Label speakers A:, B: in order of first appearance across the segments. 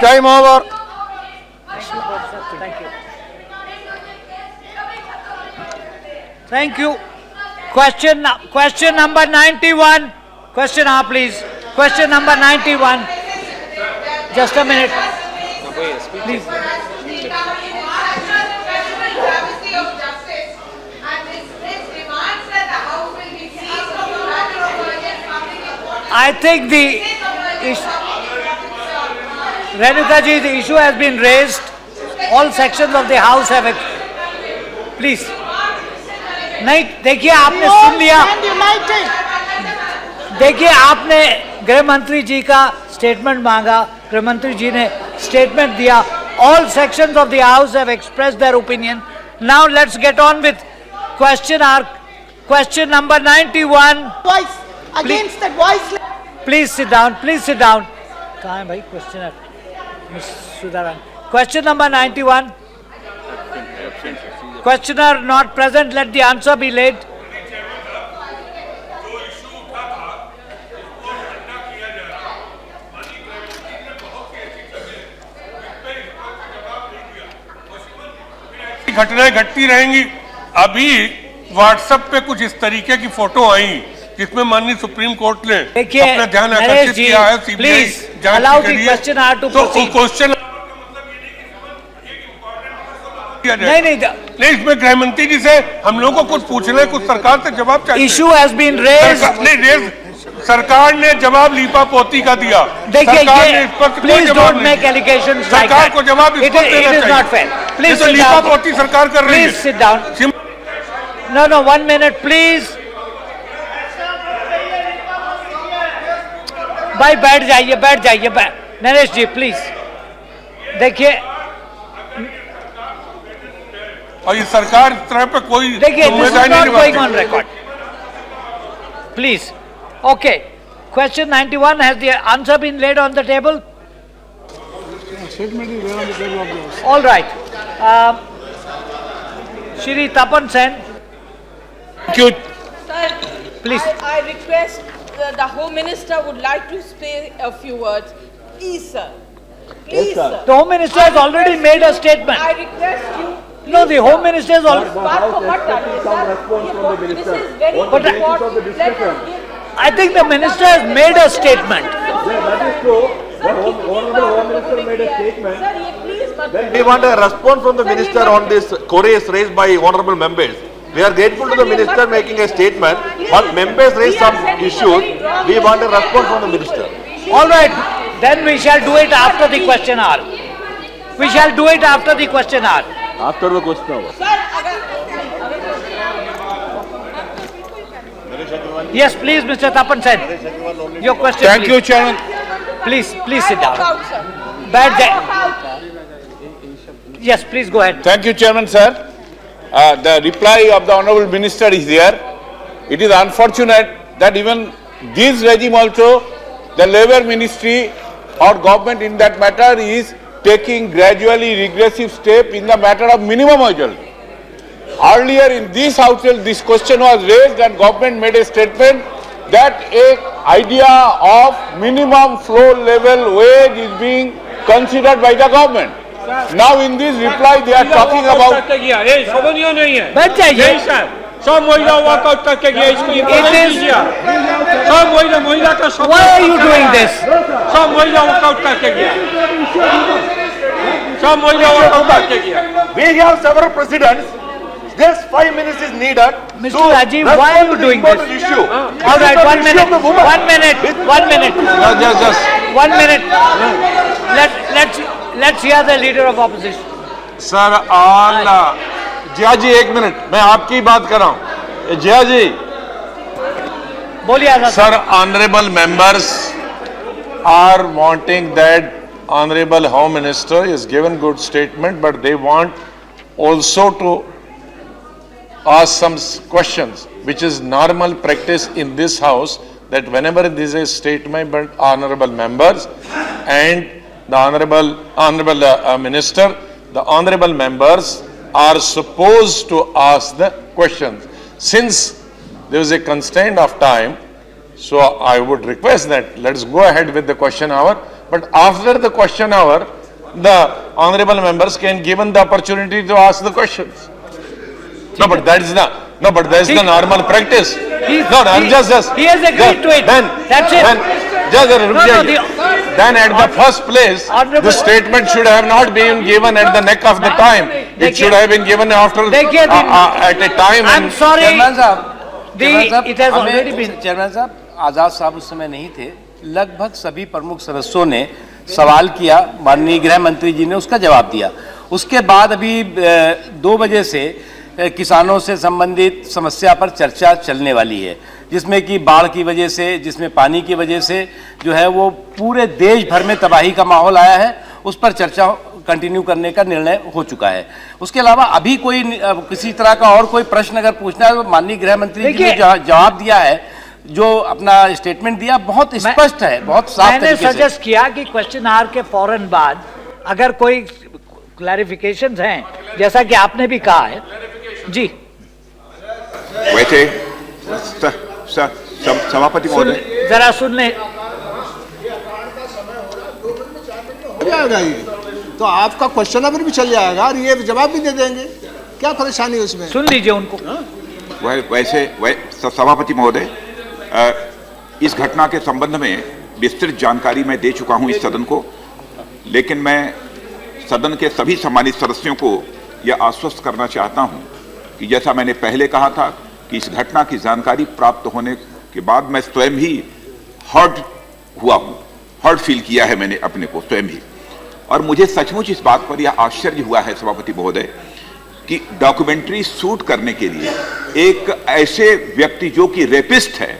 A: Time over.
B: Thank you. Thank you. Question number 91. Question, please. Question number 91. Just a minute. Please. I think Renuka ji, the issue has been raised. All sections of the house have it. Please. नहीं, देखिए आपने सुन लिया. देखिए आपने गृह मंत्री जी का statement मांगा. गृह मंत्री जी ने स्टेटमेंट दिया. All sections of the house have expressed their opinion. Now let's get on with question number 91.
C: Voice against that voice.
B: Please sit down. Please sit down. कहाँ है भाई questioner? Miss Sudharan. Question number 91. Questioner not present. Let the answer be laid.
D: घटनाएं घटती रहेंगी. अभी WhatsApp पे कुछ इस तरीके की फोटो आई जिसमें माननीय सुप्रीम कोर्ट ने अपना ध्यान आकर्षित किया है. सीबीआई जांच के लिए तो क्वेश्चन नहीं, इसमें गृह मंत्री जी से हम लोगों को कुछ पूछना है, कुछ सरकार से जवाब चाहिए.
B: Issue has been raised.
D: सरकार ने जवाब लीपा पोती का दिया.
B: देखिए, प्लीज डोंट मेक एलिगेशंस.
D: सरकार को जवाब इस पर देना चाहिए.
B: Not fair. प्लीज
D: लीपा पोती सरकार कर रही है.
B: Please sit down. No 1 minute please. भाई बैठ जाइए. नरेश जी प्लीज. देखिए,
D: और ये सरकार इस तरह पे कोई
B: जिम्मेदारी नहीं निभाती. Please. Okay. Question 91. Has the answer been laid on the table?
A: Statement is laid on the table of the House.
B: All right. Shri Tapan Sen.
D: Thank you.
E: Sir,
B: Please.
E: I request the Home Minister would like to say a few words. Please, sir. Please, sir.
B: The Home Minister has already made a statement.
E: I request you.
B: No, the Home Minister has already.
E: This is very important. Let us give.
B: I think the Minister has made a statement.
F: That is true. The Honorable Home Minister made a statement.
E: Sir, please.
F: We want a response from the Minister on this queries raised by Honorable members. We are grateful to the Minister making a statement, but members raised some issues. We want a response from the Minister.
B: All right. Then we shall do it after the question hour. We shall do it after the question hour.
F: After the question hour.
B: Yes, please, Mr. Tapan Sen. Your question,
D: Thank
B: please.
D: you, Chairman.
B: Please sit down.
E: Bad
B: Yes, please go ahead.
G: Thank you, Chairman, sir. The reply of the Honorable Minister is there. It is unfortunate that even this regime also, the Labour Ministry or government in that matter is taking gradually regressive step in the matter of minimum wage. Earlier in this House, this question was raised and government made a statement that a idea of minimum floor level wage is being considered by the government. Now in this reply they are talking about.
B: बैठ जाइए.
D: सब महिला walkout करके गया. इसको सब महिला का सब.
B: Why are you doing this?
D: सब महिला वॉकआउट करके गया. सब महिला वॉकआउट करके गया.
F: We have several presidents. Just 5 minutes is needed.
B: Mr. Rajiv, why are you doing this?
F: Issue.
B: All right, 1 minute. 1 minute. 1 minute.
G: Just
B: 1 minute. Let's hear the leader of opposition.
G: Sir, all. Jiya ji 1 minute, मैं आपकी बात कर रहा हूँ. जिया जी.
B: बोलिए आजाद.
G: Sir, honorable members are wanting that honorable Home Minister is given good statement, but they want also to ask some questions, which is normal practice in this house, that whenever there is a statement by honorable members and the honorable minister, the honorable members are supposed to ask the questions. Since there is a constraint of time, so I would request that let's go ahead with the question hour.
A: But after the question hour, the honorable members can given the opportunity to ask the questions. No, but that is the normal practice. No, just.
B: He has agreed to it. That's it.
A: Then at the first place, the statement should have not been given at the neck of the time. It should have been given after at a time.
B: I'm sorry.
H: It has already been. Chairman साहब, आजाद साहब उस समय नहीं थे. लगभग सभी प्रमुख सदस्यों ने सवाल किया, माननीय गृह मंत्री जी ने उसका जवाब दिया. उसके बाद अभी 2 बजे से किसानों से संबंधित समस्या पर चर्चा चलने वाली है, जिसमें कि बाढ़ की वजह से, जिसमें पानी की वजह से जो है वो पूरे देश भर में तबाही का माहौल आया है, उस पर चर्चा कंटिन्यू करने का निर्णय हो चुका है. उसके अलावा अभी कोई किसी तरह का और कोई प्रश्न अगर पूछना है तो माननीय गृह मंत्री जी ने जवाब दिया है, जो अपना स्टेटमेंट दिया बहुत स्पष्ट है, बहुत साफ तरीके से.
B: मैंने सजेस्ट किया कि क्वेश्चन आवर के फौरन बाद अगर कोई क्लैरिफिकेशंस हैं, जैसा कि आपने भी कहा है जी.
I: वैसे सभापति महोदय,
B: जरा सुन ले.
J: तो आपका क्वेश्चन आवर भी चल जाएगा और ये जवाब भी दे देंगे, क्या परेशानी है उसमें?
B: सुन लीजिए उनको.
I: वैसे सभापति महोदय, इस घटना के संबंध में विस्तृत जानकारी मैं दे चुका हूं इस सदन को, लेकिन मैं सदन के सभी सम्मानित सदस्यों को यह आश्वस्त करना चाहता हूं कि जैसा मैंने पहले कहा था कि इस घटना की जानकारी प्राप्त होने के बाद मैं स्वयं ही हर्ट हुआ हूं, हर्ट फील किया है मैंने अपने को स्वयं ही. और मुझे सचमुच इस बात पर यह आश्चर्य हुआ है सभापति महोदय कि डॉक्यूमेंट्री शूट करने के लिए एक ऐसे व्यक्ति जो कि रेपिस्ट है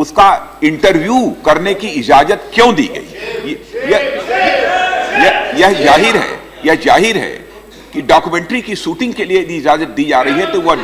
I: उसका इंटरव्यू करने की इजाजत क्यों दी गई. यह जाहिर है कि डॉक्यूमेंट्री की शूटिंग के लिए यदि इजाजत दी जा रही है तो वह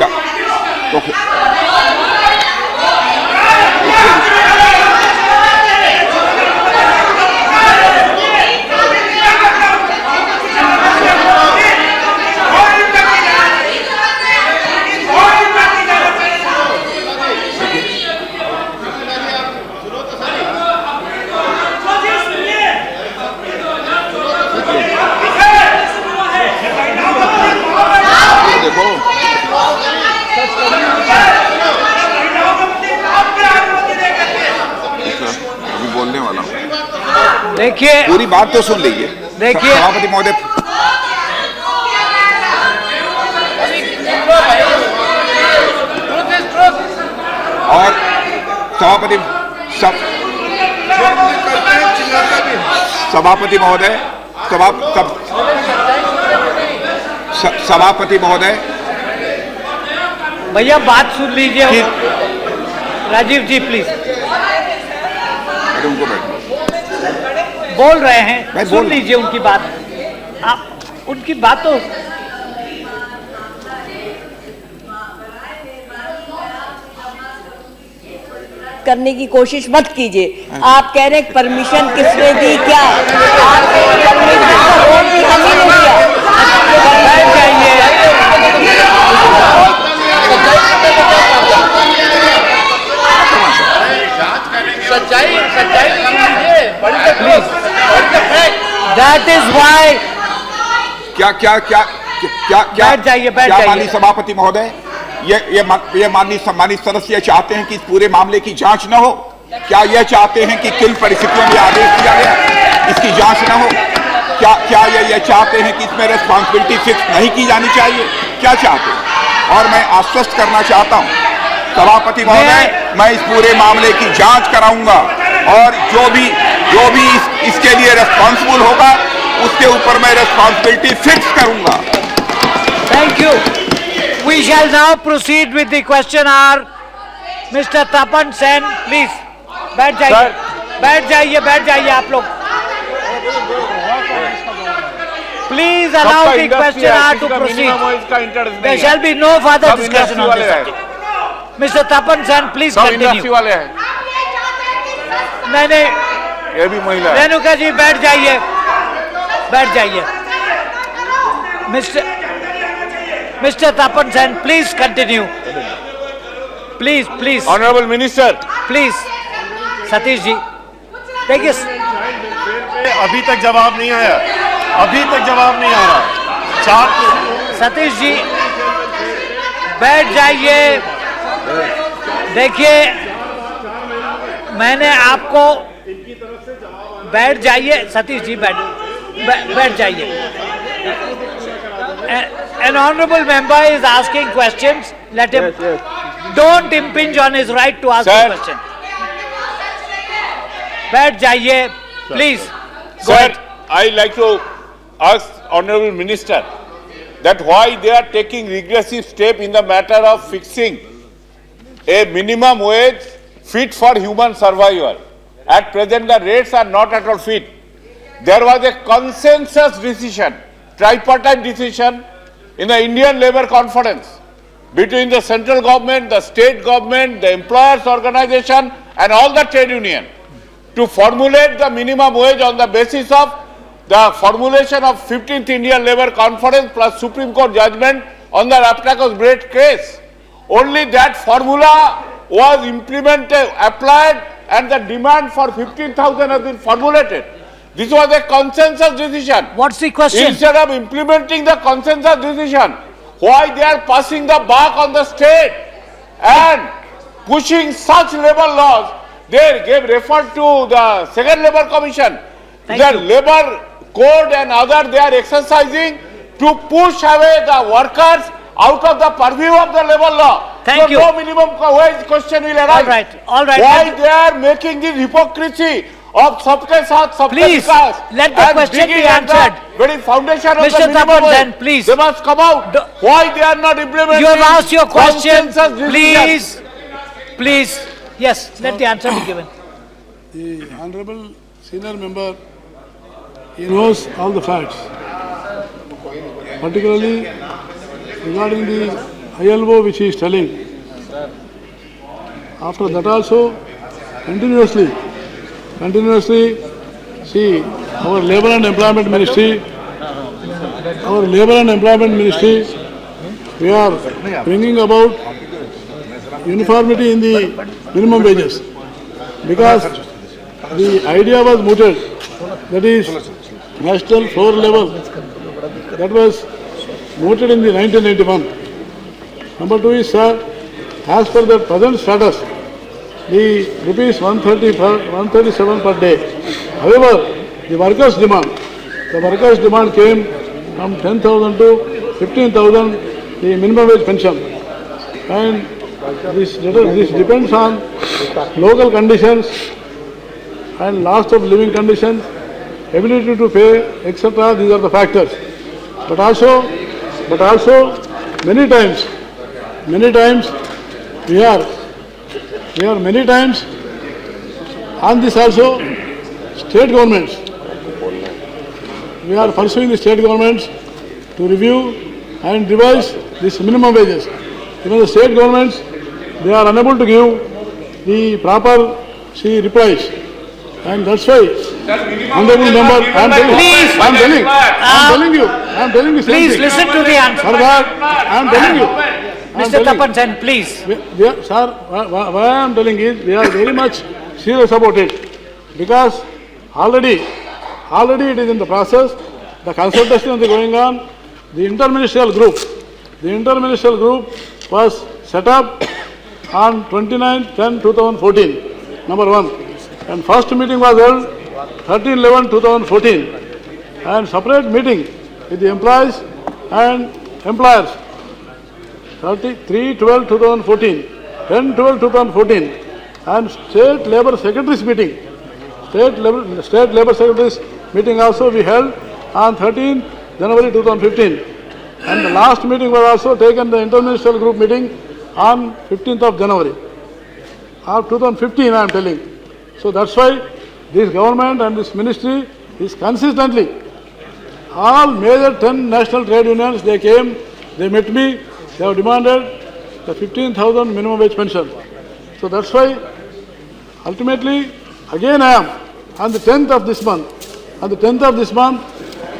B: देखिए,
I: पूरी बात तो सुन लीजिए.
B: देखिए
I: सभापति महोदय, और सभापति महोदय, सभापति महोदय,
B: भैया बात सुन लीजिए. राजीव जी प्लीज.
I: उनको बैठ
B: बोल रहे हैं, सुन लीजिए उनकी बात. आप उनकी बात तो
K: करने की कोशिश मत कीजिए. आप कह रहे हैं परमिशन किसने दी, क्या आप परमिशन का रोल भी हमने दिया.
B: That is why.
I: बैठ जाइए. माननीय सभापति महोदय, ये माननीय सम्मानित सदस्य चाहते हैं कि इस पूरे मामले की जांच न हो. क्या यह चाहते हैं कि किन परिस्थितियों में आदेश दिया गया इसकी जांच न हो? क्या ये चाहते हैं कि इसमें रेस्पॉन्सिबिलिटी फिक्स नहीं की जानी चाहिए? क्या चाहते हैं? और मैं आश्वस्त करना चाहता हूं सभापति महोदय, मैं इस पूरे मामले की जांच कराऊंगा और जो भी इसके लिए रेस्पॉन्सिबल होगा उसके ऊपर मैं रेस्पॉन्सिबिलिटी फिक्स करूंगा.
B: Thank you. We shall now proceed with the question hour. Mister Tapan Sen please बैठ जाइए आप लोग. Please allow the question hour to proceed. There shall be no further discussion on this subject. Mister Tapan Sen please continue. नहीं,
A: ये भी महिला.
B: रेणुका जी बैठ जाइए. Mister Tapan Sen please continue. Please
A: honourable minister,
B: please. Satish ji देखिए.
F: अभी तक जवाब नहीं आया, अभी तक जवाब नहीं आ रहा। चार
B: सतीश जी बैठ जाइए। देखिए मैंने आपको, बैठ जाइए सतीश जी, बैठ जाइए। An honorable member is asking questions. Let him. Don't impinge on his right to ask a question. बैठ जाइए, please.
G: Sir, I like to ask Honorable Minister that why they are taking regressive step in the matter of fixing a minimum wage fit for human survival. At present, the rates are not at all fit. There was a consensus decision, tripartite decision in the Indian Labour Conference between the central government, the state government, the employers organization and all the trade union to formulate the minimum wage on the basis of the formulation of 15th Indian Labour Conference plus Supreme Court judgment on the Raptakos bread case. Only that formula was implemented, applied, and the demand for 15,000 has been formulated. This was a consensus decision.
B: What's the question?
G: Instead of implementing the consensus decision, why they are passing the buck on the state and pushing such labor laws? They gave refer to the second Labour Commission. The Labour Code and other they are exercising to push away the workers out of the purview of the labour law.
B: Thank you.
G: No minimum wage question will arise.
B: All right.
G: Why they are making this hypocrisy of sabke saath sabke
B: Please,
G: vikas?
B: let the
G: and
B: question be
G: digging at the
B: answered.
G: very foundation of
B: Mr.
G: the minimum
B: Tapan,
G: wage.
B: then, please.
G: They must come out. Why they are not implementing?
B: You have asked your question.
G: consensus decision?
B: Please. Yes, let the answer be given.
L: The honorable senior member, he knows all the facts, particularly regarding the ILO which he is telling. After that also, continuously, see, our Labour and Employment Ministry, we are bringing about uniformity in the minimum wages, because the idea was mooted, that is national floor level, that was mooted in the 1991. Number two is, sir, as per the present status, the rupees 137 per day. However, the workers' demand came from 10,000 to 15,000, the minimum wage pension. And this depends on local conditions and loss of living conditions, ability to pay, etc. These are the factors. But also many times we are many times on this also state governments. We are pursuing the state governments to review and revise this minimum wages. Even the state governments, they are unable to give the proper replies. And that's why, honorable member, I am telling you.
B: Please listen to the answer.
L: For that, I am telling you.
B: Mr. Tapan Sen, please.
L: Sir, why I am telling is, we are very much serious about it, because already it is in the process. The consultation is going on. The interministerial group was set up on 29/10/2014. Number one. And first meeting was held 13/11/2014, and separate meeting with the employees and employers 3/12/2014, 10/12/2014, and state labour secretaries meeting. State labour secretaries meeting also we held on 13th January 2015, and the last meeting was also taken, the interministerial group meeting, on 15th of January of 2015. I am telling. So that's why this government and this ministry is consistently, all major 10 national trade unions, they came, they met me, they have demanded the 15,000 minimum wage pension. So that's why ultimately again I am on the 10th of this month. On the 10th of this month,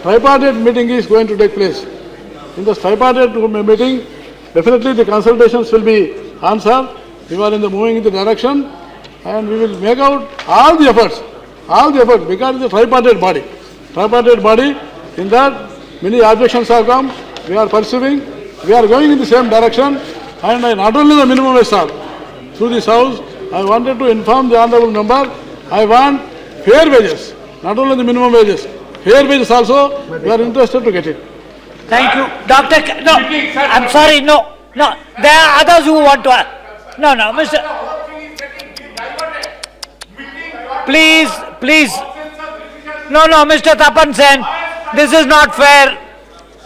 L: tripartite meeting is going to take place. In the tripartite meeting, definitely the consultations will be answered. We are moving in the direction, and we will make out all the efforts all the effort, because it's a tripartite body. Tripartite body, in that many objections have come, we are pursuing, we are going in the same direction, and not only the minimum wage, sir, through this house, I wanted to inform the honorable member, I want fair wages, not only the minimum wages, fair wages also, we are interested to get it.
B: Thank you. Dr. No, I'm sorry, no. There are others who want to. No, Mr. Please. No, Mr. Tapan Sen, this is not fair.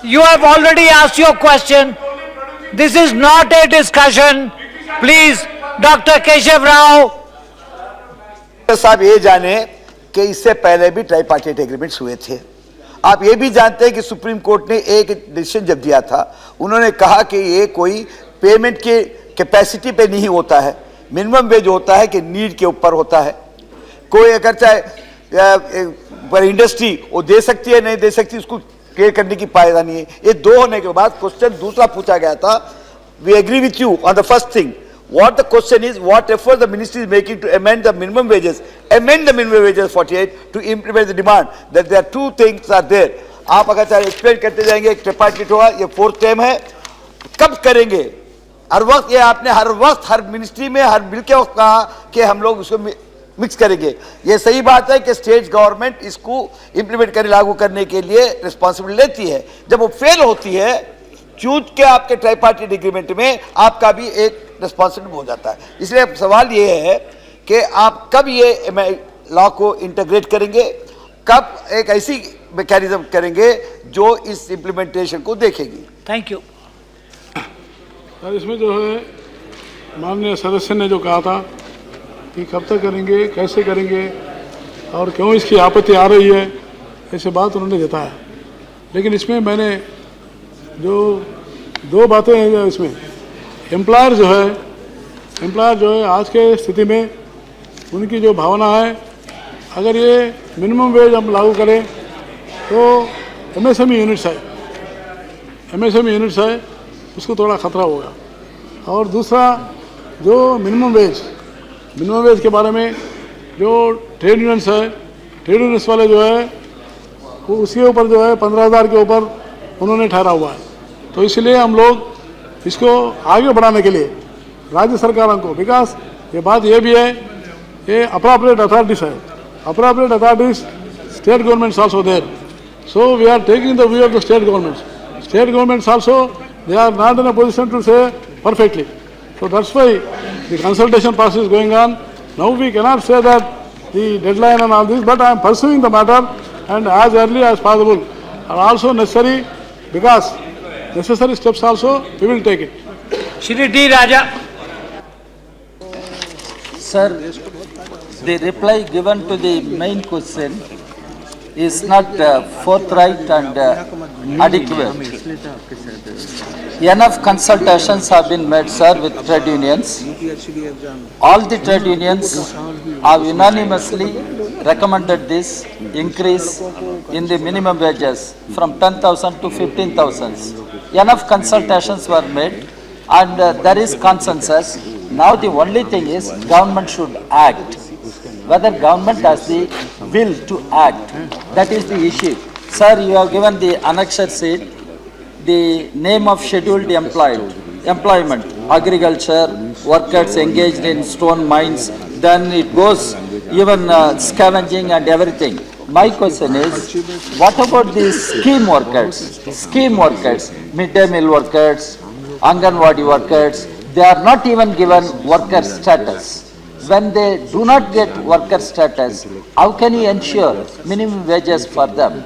B: You have already asked your question. This is not a discussion. Please, Dr. Keshav Rao.
M: साहब ये जाने कि इससे पहले भी tripartite agreements हुए थे। आप ये भी जानते हैं कि सुप्रीम कोर्ट ने एक डिसीजन जब दिया था, उन्होंने कहा कि ये कोई पेमेंट के कैपेसिटी पे नहीं होता है, मिनिमम वेज होता है कि नीड के ऊपर होता है। कोई अगर चाहे पर इंडस्ट्री वो दे सकती है नहीं दे सकती, उसको क्लियर करने की पायदा नहीं है। ये दो होने के बाद क्वेश्चन दूसरा पूछा गया था, we agree with you on the first thing, what the question is, what effort the ministry is making to amend the minimum wages 48 to implement the demand, that there are two things are there. आप अगर चाहे explain करते जाएंगे, एक ट्रिपार्टिट होगा, ये fourth time है, कब करेंगे? हर वक्त ये आपने हर वक्त हर मिनिस्ट्री में हर बिल के वक्त कहा कि हम लोग उसको मिक्स करेंगे। ये सही बात है कि स्टेट गवर्नमेंट इसको इंप्लीमेंट करने लागू करने के लिए रिस्पॉन्सिबिलिटी लेती है, जब वो फेल होती है चूंक के आपके ट्राइपार्टाइट एग्रीमेंट में आपका भी एक रिस्पॉन्सिबिलिटी हो जाता है। इसलिए सवाल ये है कि आप कब ये लॉ को इंटीग्रेट करेंगे, कब एक ऐसी मैकेनिज्म करेंगे जो इस इम्प्लीमेंटेशन को देखेगी?
B: Thank you
L: sir. इसमें जो है माननीय सदस्य ने जो कहा था कि कब तक करेंगे, कैसे करेंगे और क्यों इसकी आपत्ति आ रही है, ऐसे बात उन्होंने जताया। लेकिन इसमें मैंने जो दो बातें हैं, इसमें एम्प्लॉयर जो है आज के स्थिति में उनकी जो भावना है, अगर ये मिनिमम वेज हम लागू करें तो एमएसएमई यूनिट्स है उसको थोड़ा खतरा होगा। और दूसरा जो मिनिमम वेज के बारे में जो ट्रेड यूनियंस वाले जो है वो उसके ऊपर जो है 15,000 के ऊपर उन्होंने ठहरा हुआ है। तो इसलिए हम लोग इसको आगे बढ़ाने के लिए राज्य सरकारों को, बिकॉज ये बात ये भी है, ये अप्रोप्रिएट अथॉरिटीज है, appropriate authorities state governments also there, so we are taking the view of the state governments also, they are not in a position to say perfectly. So that's why the consultation process is going on. Now we cannot say that the deadline and all this, but I am pursuing the matter and as early as possible are also necessary, because necessary steps also we will take it.
B: Shri D. Raja.
N: Sir, the reply given to the main question is not forthright and adequate. Enough consultations have been made, sir, with trade unions. All the trade unions have unanimously recommended this increase in the minimum wages from 10,000 to 15,000. Enough consultations were made and there is consensus. Now the only thing is government should act. Whether government has the will to act, that is the issue. Sir, you have given the annexure sheet, the name of scheduled employment, agriculture, workers engaged in stone mines, then it goes even scavenging and everything. My question is, what about the scheme workers, midday meal workers, Anganwadi workers? They are not even given worker status. When they do not get worker status, how can you ensure minimum wages for them?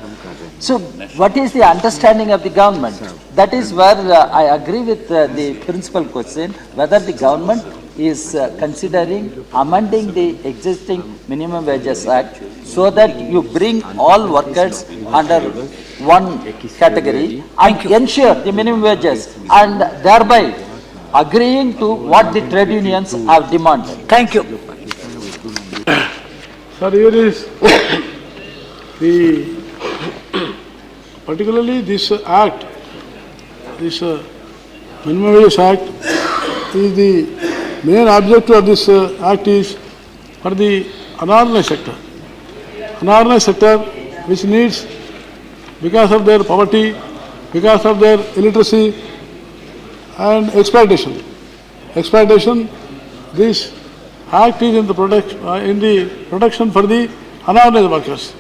N: So what is the understanding of the government? That is where I agree with the principal question, whether the government is considering amending the existing Minimum Wages Act so that you bring all workers under one category and ensure the minimum wages and thereby agreeing to what the trade unions have demanded.
B: Thank you.
L: Sir, here is the particularly this act, this Minimum Wages Act, is the main objective of this act is for the unorganized sector. unorganized sector which needs, because of their poverty, because of their illiteracy and exploitation. This act is in the protection for the unorganized workers.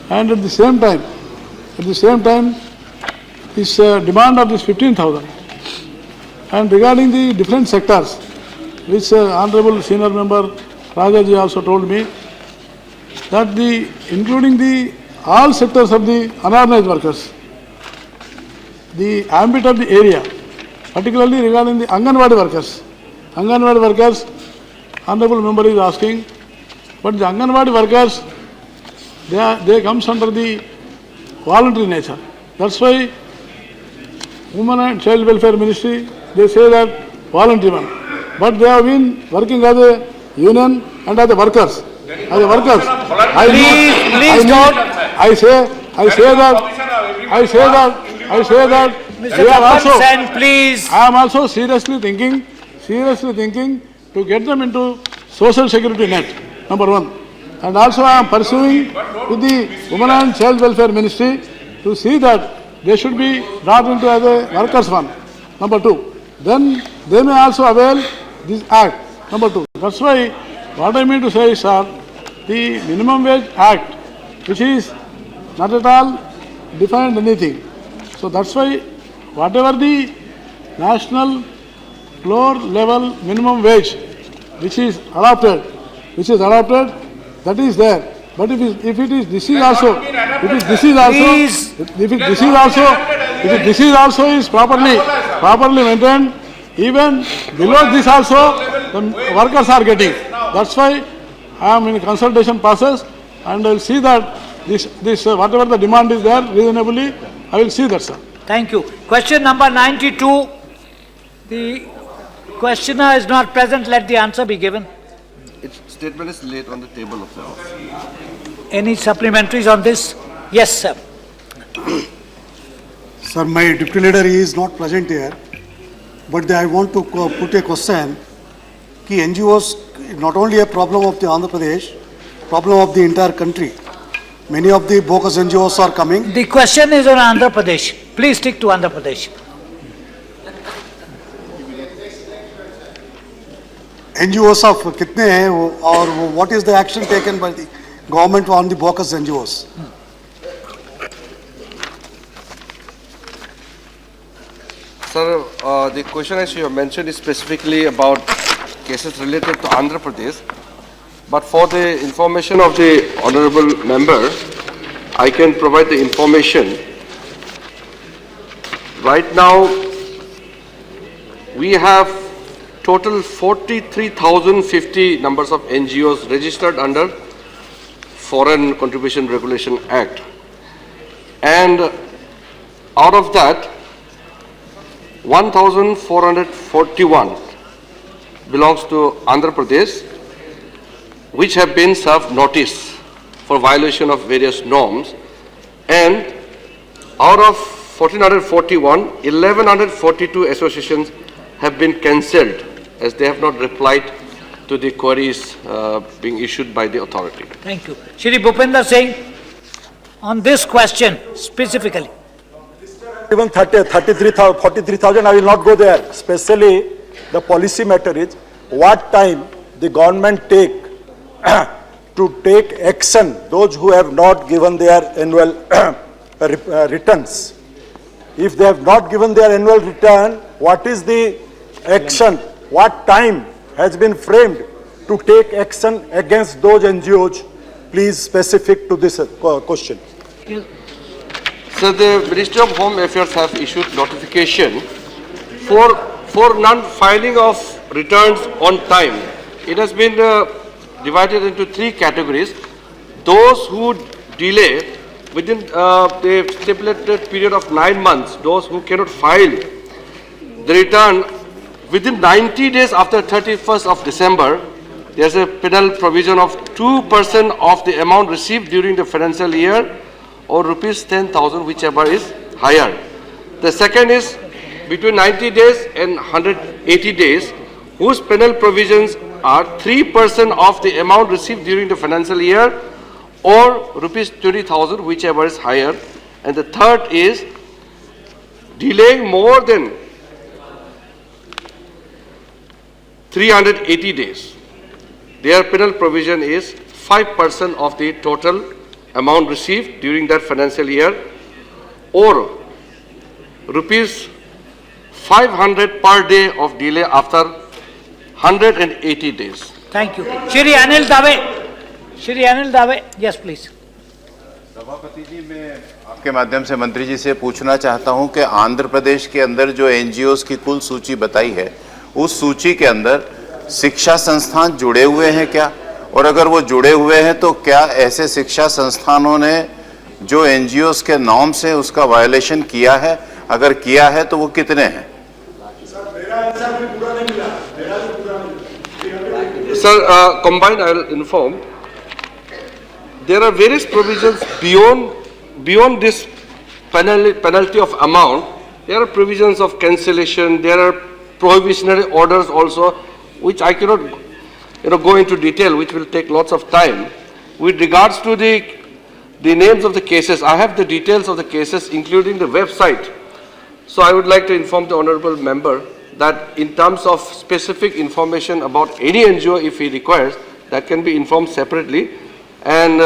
L: And at the same time, this demand of this 15,000. And regarding the different sectors, which Honorable Senior Member Rajya also told me, that including all sectors of the unorganized workers, the ambit of the area, particularly regarding the Anganwadi workers, Honorable Member is asking, but the Anganwadi workers, they comes under the voluntary nature. That's why Women and Child Welfare Ministry, they say that voluntary one. But they have been working as a union and as a workers. I say that we are also,
B: please.
L: I am also seriously thinking to get them into social security net, number one. And also I am pursuing with the Women and Child Welfare Ministry to see that they should be brought into as a workers one, number two. Then they may also avail this act, number two. That's why what I mean to say is, sir, the minimum wage act, which is not at all defined anything. So that's why whatever the national floor level minimum wage which is adopted, that is there. But if this is also is properly maintained, even below this also the workers are getting. That's why I am in consultation process, and I will see that this whatever the demand is there reasonably, I will see that, sir.
B: Thank you. Question number 92. The questioner is not present. Let the answer be given.
O: Its statement is laid on the table of the House.
B: Any supplementaries on this? Yes, sir.
P: Sir, my deputy leader is not present here, but I want to put a question. Ki NGOs not only a problem of the Andhra Pradesh, problem of the entire country. Many of the bogus NGOs are coming.
B: The question is on Andhra Pradesh. Please stick to Andhra Pradesh.
P: NGOs of कितने हैं और what is the action taken by the government on the bogus NGOs?
O: Sir, the question as you have mentioned is specifically about cases related to Andhra Pradesh. But for the information of the honorable member, I can provide the information. Right now, we have total 43,050 numbers of NGOs registered under Foreign Contribution Regulation Act. And out of that, 1,441 belongs to Andhra Pradesh, which have been served notice for violation of various norms. And out of 1,441, 1,142 associations have been cancelled as they have not replied to the queries being issued by the authority.
B: Thank you. Shri Bhupender Singh, on this question specifically.
Q: Even 43,000, I will not go there. Especially the policy matter is what time the government take to take action those who have not given their annual returns. If they have not given their annual return, what is the action? What time has been framed to take action against those NGOs? Please specific to this question.
O: So the Ministry of Home Affairs have issued notification for non-filing of returns on time. It has been divided into three categories. Those who delay within the stipulated period of 9 months, those who cannot file the return within 90 days after 31st of December, there is a penal provision of 2% of the amount received during the financial year or rupees 10,000, whichever is higher. The second is between 90 days and 180 days, whose penal provisions are 3% of the amount received during the financial year or rupees 20,000, whichever is higher. And the third is delaying more than 380 days. Their penal provision is 5% of the total amount received during that financial year, or rupees 500 per day of delay after 180 days.
B: Thank you. Shri Anil Dave. Shri Anil Dave. Yes, please.
R: सभापति जी, मैं आपके माध्यम से मंत्री जी से पूछना चाहता हूं कि आंध्र प्रदेश के अंदर जो एनजीओस की कुल सूची बताई है, उस सूची के अंदर शिक्षा संस्थान जुड़े हुए हैं क्या? और अगर वो जुड़े हुए हैं तो क्या ऐसे शिक्षा संस्थानों ने जो एनजीओस के नॉर्म्स है उसका वायोलेशन किया है? अगर किया है तो वो कितने हैं?
O: Sir, combined I will inform. There are various provisions beyond this penalty of amount. There are provisions of cancellation. There are prohibitionary orders also, which I cannot go into detail, which will take lots of time. With regards to the names of the cases, I have the details of the cases, including the website. So I would like to inform the honorable member that in terms of specific information about any NGO, if he requires, that can be informed separately, and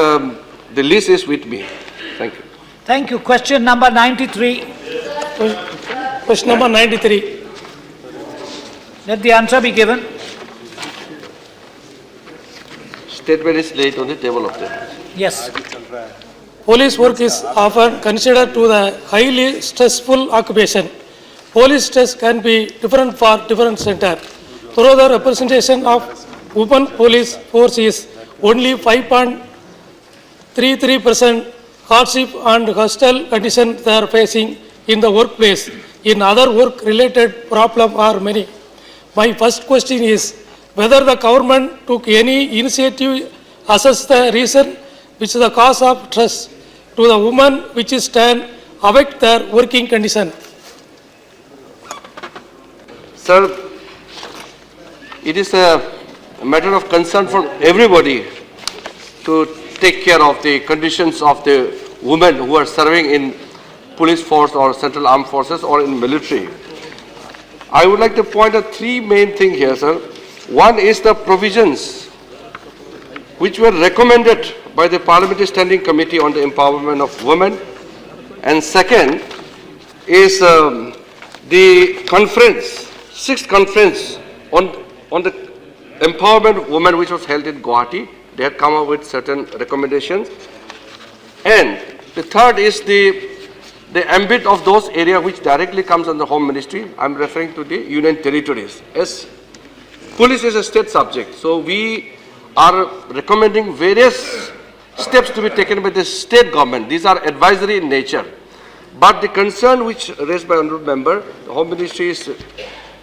O: the list is with me. Thank you.
B: Thank you. Question number 93.
S: Question number 93.
B: Let the answer be given.
O: Statement is laid on the table of the House.
B: Yes.
S: Police work is often considered to the highly stressful occupation. Police stress can be different for different sector. Through the representation of women police force is only 5.33% hardship and hostile conditions they are facing in the workplace. In other work-related problems are many. My first question is whether the government took any initiative assess the reason which is the cause of stress to the women which is can affect their working condition.
O: Sir, it is a matter of concern for everybody to take care of the conditions of the women who are serving in police force or central armed forces or in military. I would like to point out three main things here, sir. One is the provisions which were recommended by the Parliamentary Standing Committee on the Empowerment of Women. And second is the conference, 6th conference on the empowerment of women, which was held in Guwahati. They had come up with certain recommendations. And the third is the ambit of those areas which directly comes under Home Ministry. I'm referring to the Union Territories. As police is a state subject, so we are recommending various steps to be taken by the state government. These are advisory in nature. But the concern which raised by honorable member, the Home Ministry is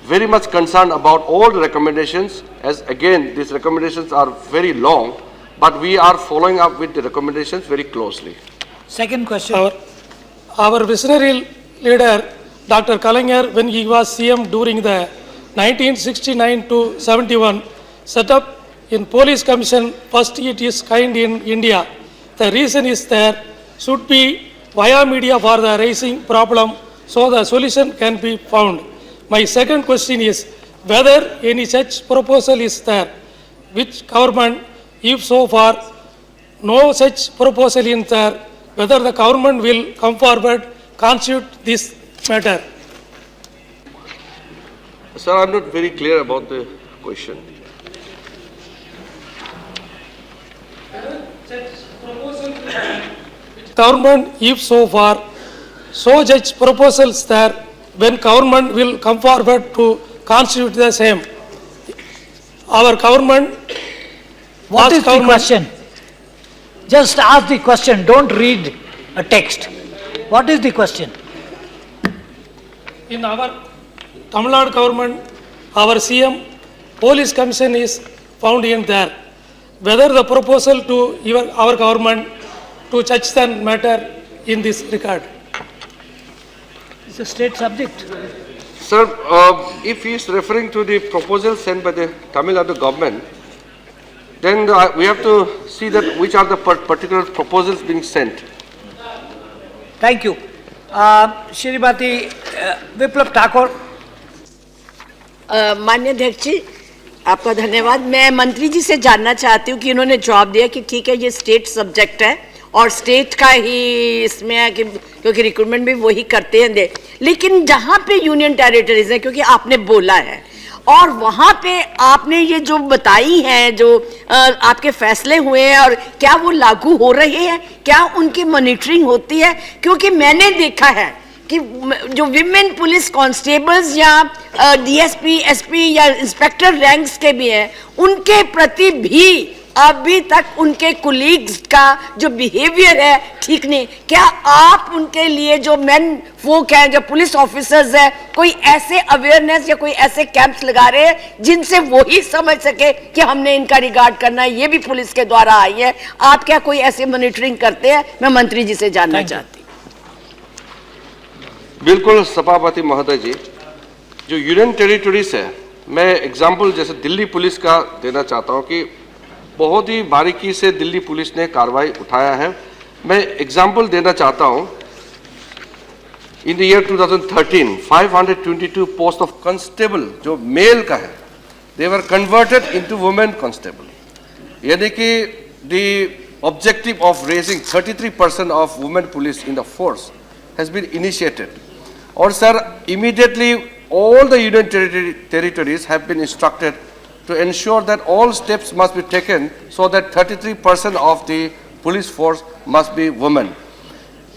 O: very much concerned about all the recommendations, as again these recommendations are very long, but we are following up with the recommendations very closely.
B: Second question.
S: Our visionary leader, Dr. Kalaignar, when he was CM during the 1969 to 71, set up in Police Commission, first it is kind in India. The reason is there should be via media for the raising problem so the solution can be found. My second question is whether any such proposal is there, which government, if so far no such proposal is there, whether the government will come forward, constitute this matter.
O: Sir, I'm not very clear about the question.
S: Government, if so far, so such proposals there, when government will come forward to constitute the same. Our government.
B: What is the question? Just ask the question, don't read a text. What is the question?
S: In our Tamil Nadu government, our CM, Police Commission is found in there. Whether the proposal to our government to judge the matter in this regard.
B: It's a state subject.
O: Sir, if he is referring to the proposal sent by the Tamil Nadu government, then we have to see that which are the particular proposals being sent.
B: Thank you. Shrimati Viplab Thakur.
K: माननीय अध्यक्ष जी, आपका धन्यवाद। मैं मंत्री जी से जानना चाहती हूँ कि इन्होंने जवाब दिया कि ठीक है ये स्टेट सब्जेक्ट है और स्टेट का ही इसमें है कि क्योंकि रिक्रूटमेंट भी वही करते हैं, लेकिन जहाँ पे यूनियन टेरिटरीज है, क्योंकि आपने बोला है और वहाँ पे आपने ये जो बताई हैं, जो आपके फैसले हुए हैं और क्या वो लागू हो रहे हैं, क्या उनकी मॉनिटरिंग होती है? क्योंकि मैंने देखा है कि जो विमेन पुलिस कांस्टेबल्स या डीएसपी, एसपी या इंस्पेक्टर रैंक्स के भी हैं, उनके प्रति भी अभी तक उनके कुलीग्स का जो बिहेवियर है ठीक नहीं। क्या आप उनके लिए जो मेन फोक हैं, जो पुलिस ऑफिसर्स हैं, कोई ऐसे अवेयरनेस या कोई ऐसे कैंप्स लगा रहे हैं जिनसे वो ही समझ सके कि हमने इनका रिगार्ड करना है, ये भी पुलिस के द्वारा आई है? आप क्या कोई ऐसे मॉनिटरिंग करते हैं? मैं मंत्री जी से जानना चाहती हूँ।
O: बिल्कुल सभापति महोदय जी, जो यूनियन टेरिटरीज है, मैं एग्जाम्पल जैसे दिल्ली पुलिस का देना चाहता हूँ कि बहुत ही बारीकी से दिल्ली पुलिस ने कार्रवाई उठाया है। मैं एग्जाम्पल देना चाहता हूँ, in the year 2013 522 post of constable जो मेल का है, they were converted into women constable, यानी कि the objective of raising 33% of women police in the force has been initiated. और sir, immediately all the union territories have been instructed to ensure that all steps must be taken so that 33% of the police force must be women.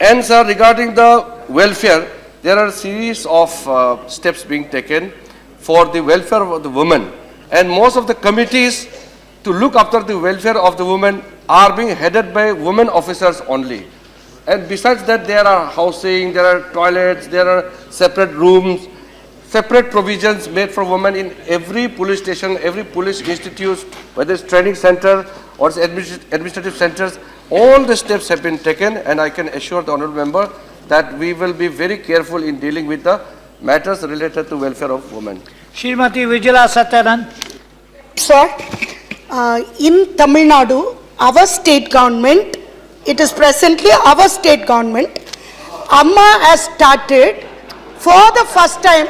O: And sir, regarding the welfare, there are a series of steps being taken for the welfare of the women, and most of the committees to look after the welfare of the women are being headed by women officers only. And besides that, there are housing, there are toilets, there are separate rooms, separate provisions made for women in every police station, every police institute, whether it's training center or it's administrative centers. All the steps have been taken, and I can assure the honourable member that we will be very careful in dealing with the matters related to welfare of women.
B: Shrimati Vijala Satyanand.
C: Sir, in Tamil Nadu, our state government, it is presently our state government, Amma has started for the first time.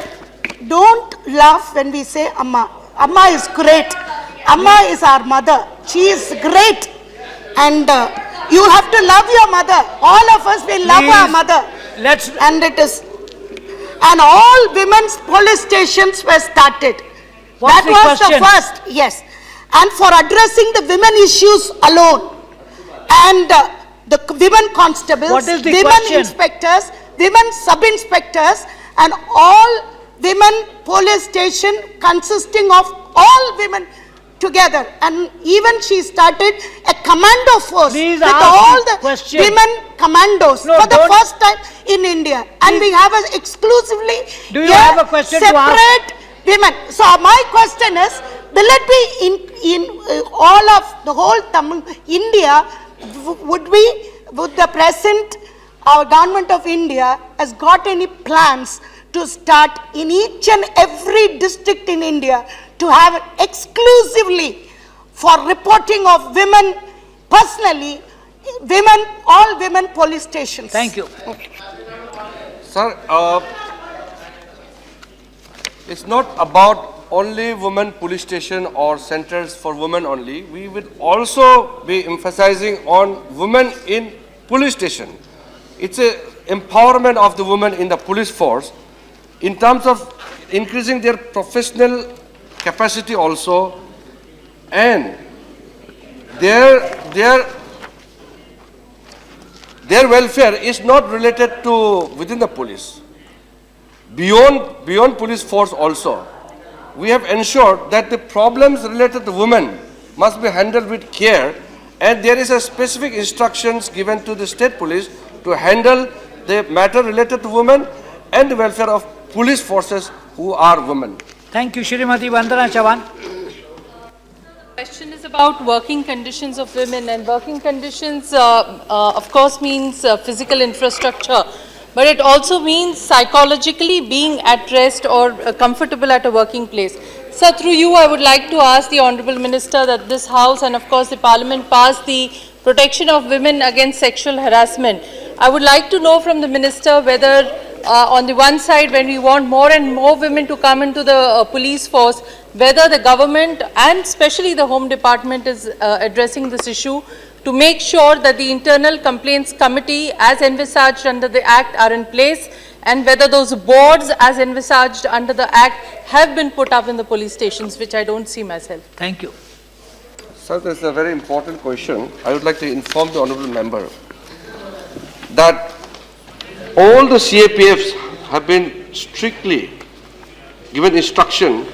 C: Don't laugh when we say Amma. Amma is great. Amma is our mother. She is great. And you have to love your mother. All of us will love our mother. And it is. And all women's police stations were started. That was the first. Yes. And for addressing the women issues alone. And the women constables, women inspectors, women sub-inspectors, and all women police station consisting of all women together. And even she started a commando force with all the women commandos for the first time in India. And we have a exclusively separate women. So my question is, will it be in all of the whole Tamil India? Would the present government of India has got any plans to start in each and every district in India to have exclusively for reporting of women personally, all women police stations?
B: Thank you.
O: Sir, it's not about only women police station or centers for women only. We will also be emphasizing on women in police station. It's a empowerment of the women in the police force in terms of increasing their professional capacity also, and their welfare is not related to within the police. Beyond police force also, we have ensured that the problems related to women must be handled with care, and there is a specific instructions given to the state police to handle the matter related to women and the welfare of police forces who are women.
B: Thank you, Shrimati Vandana Chavan.
E: Question is about working conditions of women, and working conditions of course means physical infrastructure, but it also means psychologically being at rest or comfortable at a working place. Sir, through you, I would like to ask the Honourable Minister that this House and of course the Parliament passed the Protection of Women Against Sexual Harassment. I would like to know from the Minister whether on the one side, when we want more and more women to come into the police force, whether the government and especially the Home Department is addressing this issue to make sure that the internal complaints committee as envisaged under the Act are in place, and whether those boards as envisaged under the Act have been put up in the police stations, which I don't see myself.
B: Thank you.
O: Sir, this is a very important question. I would like to inform the honourable member that all the CAPFs have been strictly given instruction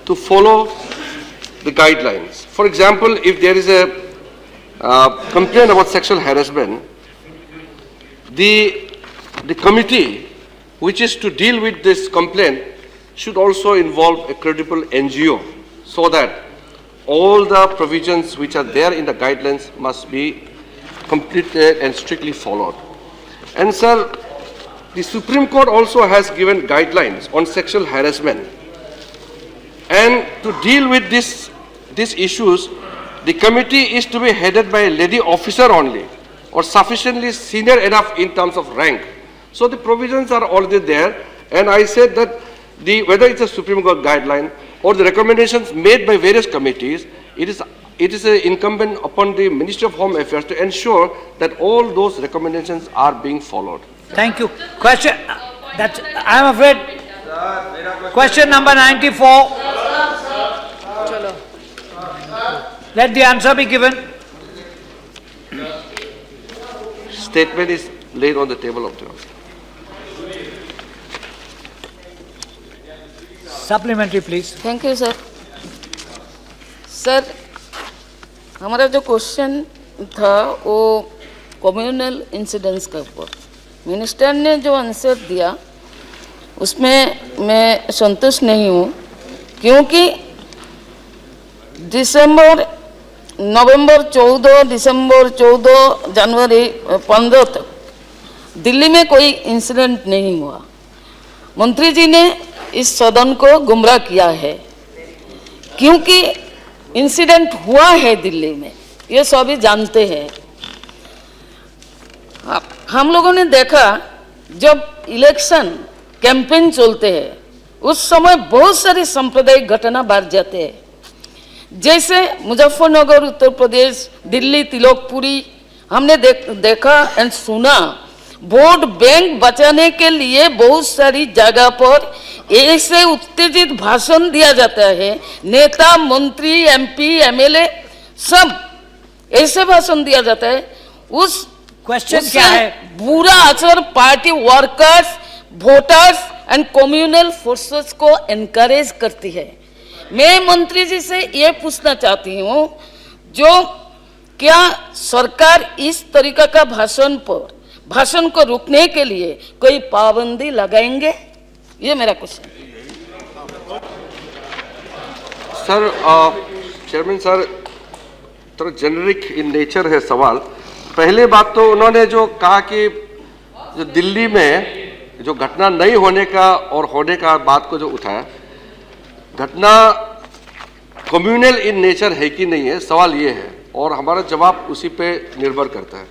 O: to follow the guidelines. For example, if there is a complaint about sexual harassment, the committee which is to deal with this complaint should also involve a credible NGO, so that all the provisions which are there in the guidelines must be completed and strictly followed. And sir, the Supreme Court also has given guidelines on sexual harassment. And to deal with these issues, the committee is to be headed by a lady officer only, or sufficiently senior enough in terms of rank. So the provisions are already there, and I said that whether it's a Supreme Court guideline or the recommendations made by various committees, it is incumbent upon the Ministry of Home Affairs to ensure that all those recommendations are being followed.
B: Thank you. Question, I'm afraid, question number 94. Let the answer be given.
O: Statement is laid on the table of the House.
B: Supplementary, please.
T: Thank you sir. Sir, हमारा जो question था वो communal incidents के ऊपर, minister ने जो answer दिया उसमें मैं संतुष्ट नहीं हूँ, क्योंकि नवंबर 14, दिसंबर 14, जनवरी 15 तक दिल्ली में कोई इंसिडेंट नहीं हुआ. मंत्री जी ने इस सदन को गुमराह किया है, क्योंकि इंसिडेंट हुआ है दिल्ली में, ये सभी जानते हैं. हम लोगों ने देखा जब इलेक्शन कैंपेन चलते हैं उस समय बहुत सारी सांप्रदायिक घटना बढ़ जाते हैं, जैसे मुजफ्फरनगर उत्तर प्रदेश, दिल्ली तिलोकपुरी. हमने देखा एंड सुना वोट बैंक बचाने के लिए बहुत सारी जगह पर ऐसे उत्तेजित भाषण दिया जाता है. नेता, मंत्री, MP, MLA सब ऐसे भाषण दिया जाता है. उस
B: क्वेश्चन क्या है?
T: बुरा असर party workers, voters and communal forces को एनकरेज करती है. मैं मंत्री जी से ये पूछना चाहती हूँ, जो क्या सरकार इस तरीका का भाषण को रोकने के लिए कोई पाबंदी लगाएंगे? ये मेरा क्वेश्चन.
O: सर, चेयरमैन सर, थोड़ा जेनरिक इन नेचर है सवाल. पहले बात तो उन्होंने जो कहा कि जो दिल्ली में जो घटना नहीं होने का और होने का बात को जो उठाया, घटना कम्युनल इन नेचर है कि नहीं है, सवाल ये है, और हमारा जवाब उसी पे निर्भर करता है.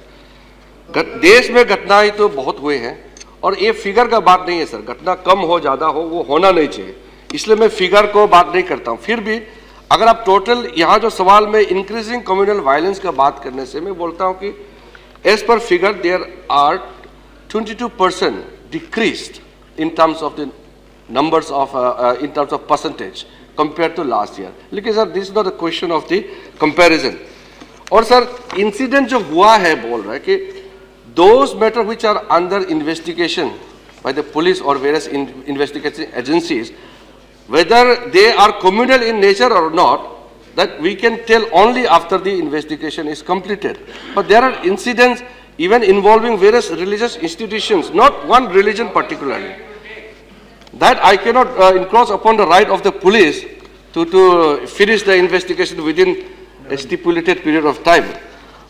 O: देश में घटनाएं तो बहुत हुए हैं, और ये फिगर का बात नहीं है सर. घटना कम हो ज़्यादा हो वो होना नहीं चाहिए, इसलिए मैं फिगर को बात नहीं करता हूँ. फिर भी अगर आप टोटल यहाँ जो सवाल में इंक्रीजिंग कम्युनल वायलेंस का बात करने से मैं बोलता हूँ कि as per figure there are 22% decreased in terms of the numbers of in terms of percentage compared to last year. लेकिन sir this is not a question of the comparison. और सर इंसिडेंट जो हुआ है बोल रहा है कि those matter which are under investigation by the police or various investigation agencies, whether they are communal in nature or not, that we can tell only after the investigation is completed. But there are incidents even involving various religious institutions, not one religion particularly. That I cannot encroach upon the right of the police to finish the investigation within a stipulated period of time.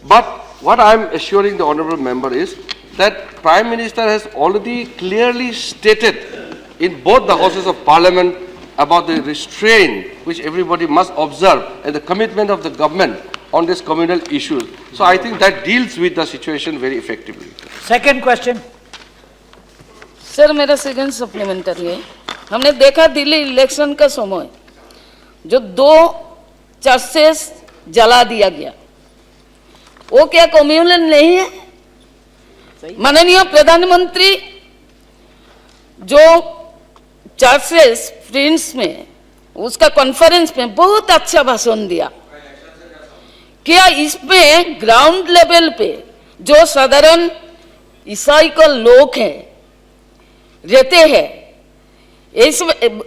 O: But what I am assuring the honourable member is that Prime Minister has already clearly stated in both the houses of Parliament about the restraint which everybody must observe and the commitment of the government on these communal issues. So I think that deals with the situation very effectively.
B: Second question.
T: Sir मेरा second supplementary है। हमने देखा Delhi election का समय जो 2 churches जला दिया गया, वो क्या कम्युनल नहीं है? माननीय प्रधानमंत्री जो चर्चेस प्रिंस में उसका कॉन्फ्रेंस में बहुत अच्छा भाषण दिया। क्या इसमें ग्राउंड लेवल पे जो साधारण ईसाई का लोग हैं रहते हैं,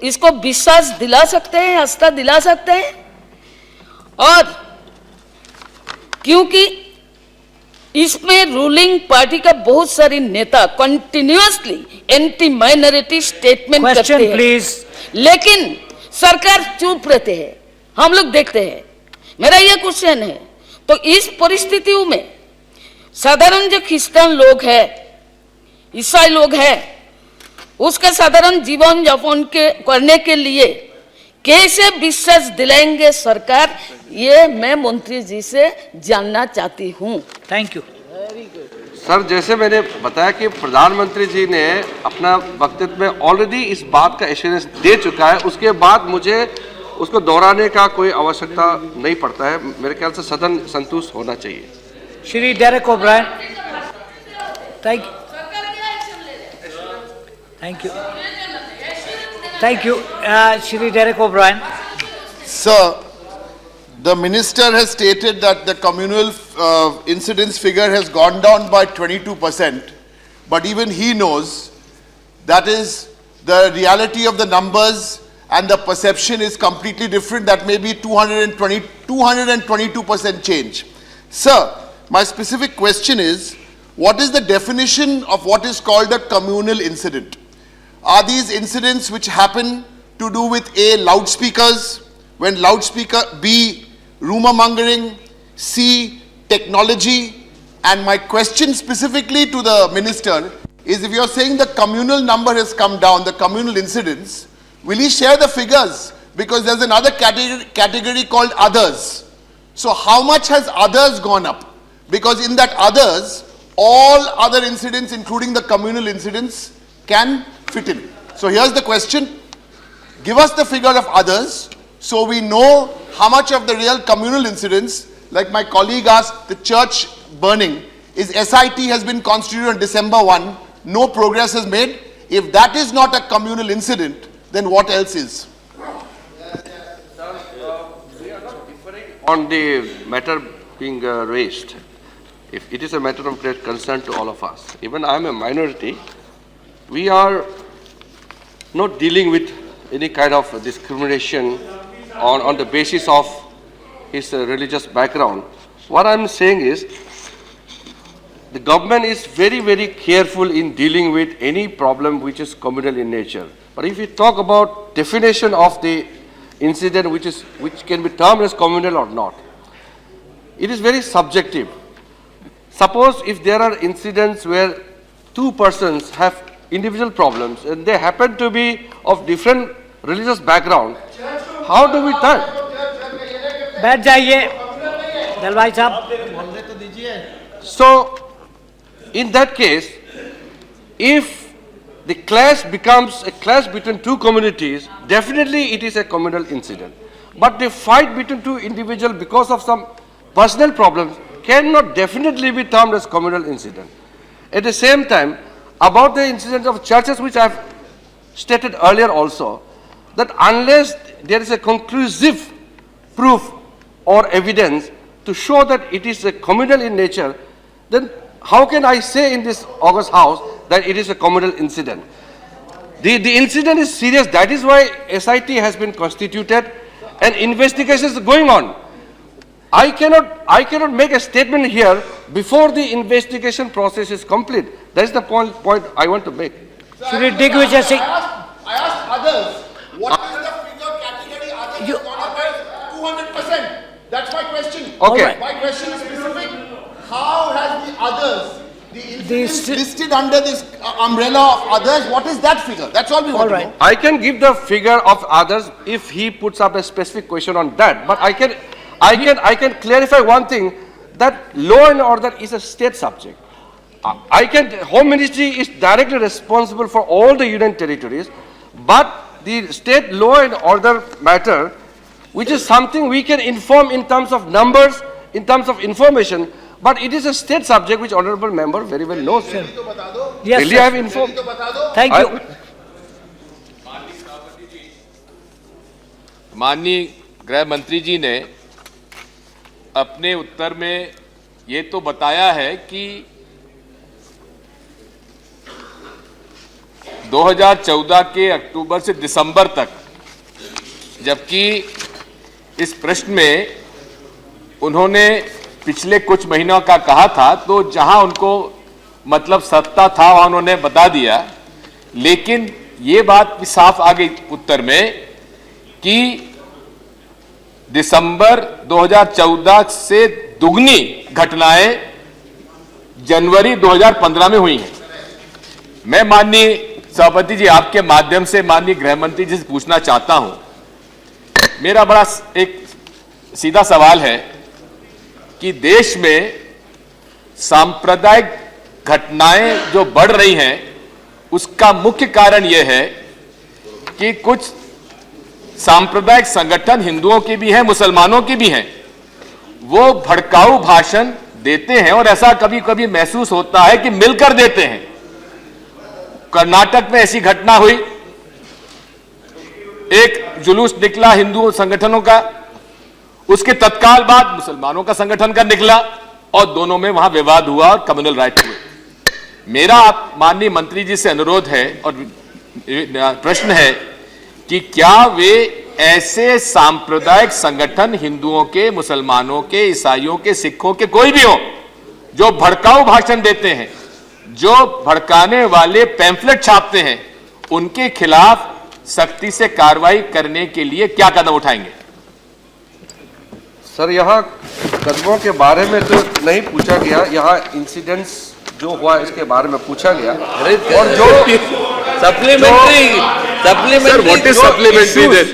T: इसको विश्वास दिला सकते हैं, आस्था दिला सकते हैं? और क्योंकि इसमें रूलिंग पार्टी का बहुत सारे नेता कंटिन्यूअसली एंटी माइनॉरिटी स्टेटमेंट करते हैं, प्लीज, लेकिन सरकार चुप रहते हैं, हम लोग देखते हैं। मेरा यह क्वेश्चन है, तो इस परिस्थितियों में साधारण जो क्रिश्चियन लोग हैं, ईसाई लोग हैं, उसका साधारण जीवन यापन करने के लिए कैसे विश्वास दिलाएंगे सरकार? ये मैं मंत्री जी से जानना चाहती हूँ।
B: Thank you.
O: सर, जैसे मैंने बताया कि प्रधानमंत्री जी ने अपना वक्तव्य में ऑलरेडी इस बात का एश्योरेंस दे चुका है, उसके बाद मुझे उसको दोहराने का कोई आवश्यकता नहीं पड़ता है। मेरे ख्याल से सदन संतुष्ट होना चाहिए।
B: Shri Derek O'Brien, thank you. Thank you. Shri Derek O'Brien.
U: Sir, the minister has stated that the communal incidence figure has gone down by 22%, but even he knows that is the reality of the numbers and the perception is completely different. That may be 222% change. Sir, my specific question is, what is the definition of what is called a communal incident? Are these incidents which happen to do with A, loudspeakers, when loudspeaker, B, rumor mongering, C, technology? And my question specifically to the minister is, if you're saying the communal number has come down, the communal incidents, will he share the figures? Because there's another category called others. So how much has others gone up? Because in that others, all other incidents, including the communal incidents, can fit in. So here's the question. Give us the figure of others so we know how much of the real communal incidents, like my colleague asked, the church burning, is SIT has been constituted on December 1, no progress is made. If that is not a communal incident, then what else is?
O: On the matter being raised, if it is a matter of great concern to all of us, even I am a minority, we are not dealing with any kind of discrimination on the basis of his religious background. What I am saying is, the government is very, very careful in dealing with any problem which is communal in nature. But if we talk about definition of the incident which can be termed as communal or not, it is very subjective. Suppose if there are incidents where two persons have individual problems and they happen to be of different religious background, how do we turn?
B: बैठ जाइए दलवाई साहब।
O: So in that case, if the clash becomes a clash between two communities, definitely it is a communal incident. But the fight between two individuals because of some personal problems cannot definitely be termed as communal incident. At the same time, about the incidents of churches, which I have stated earlier also, that unless there is a conclusive proof or evidence to show that it is a communal in nature, then how can I say in this August House that it is a communal incident? The incident is serious. That is why SIT has been constituted and investigations are going on. I cannot make a statement here before the investigation process is complete. That is the point I want to make.
B: Shri Digvijay Singh.
U: I asked others, what is the figure category others has gone up by 200%? That's my question.
O: Okay.
U: My question is specific. How has the others listed under this umbrella of others, what is that figure? That's all we want to know.
O: I can give the figure of others if he puts up a specific question on that, but I can clarify one thing, that law and order is a state subject. Home Ministry is directly responsible for all the union territories, but the state law and order matter, which is something we can inform in terms of numbers, in terms of information, but it is a state subject which honorable member very well knows.
B: Yes,
O: Really,
B: sir.
O: I have informed.
B: Thank you.
D: माननीय गृह मंत्री जी ने अपने उत्तर में ये तो बताया है कि 2014 के अक्टूबर से दिसंबर तक, जबकि इस प्रश्न में उन्होंने पिछले कुछ महीनों का कहा था, तो जहां उनको मतलब सत्ता था वहां उन्होंने बता दिया, लेकिन ये बात भी साफ आ गई उत्तर में कि दिसंबर 2014 से दुगनी घटनाएं जनवरी 2015 में हुई हैं। मैं माननीय सभापति जी आपके माध्यम से माननीय गृह मंत्री जी से पूछना चाहता हूं, मेरा बड़ा एक सीधा सवाल है कि देश में सांप्रदायिक घटनाएं जो बढ़ रही हैं, उसका मुख्य कारण यह है कि कुछ सांप्रदायिक संगठन हिंदुओं की भी हैं, मुसलमानों की भी हैं, वो भड़काऊ भाषण देते हैं और ऐसा कभी कभी महसूस होता है कि मिलकर देते हैं। कर्नाटक में ऐसी घटना हुई, एक जुलूस निकला हिंदू संगठनों का, उसके तत्काल बाद मुसलमानों का संगठन का निकला और दोनों में वहां विवाद हुआ और कम्युनल राइट हुए। मेरा आप माननीय मंत्री जी से अनुरोध है और प्रश्न है कि क्या वे ऐसे सांप्रदायिक संगठन हिंदुओं के, मुसलमानों के, ईसाइयों के, सिखों के, कोई भी हो, जो भड़काऊ भाषण देते हैं, जो भड़काने वाले पैम्फलेट छापते हैं, उनके खिलाफ सख्ती से कार्रवाई करने के लिए क्या कदम उठाएंगे?
O: सर, यहाँ कदमों के बारे में तो नहीं पूछा गया, यहाँ इंसिडेंट्स जो हुआ इसके बारे में पूछा गया। और जो सप्लीमेंट्री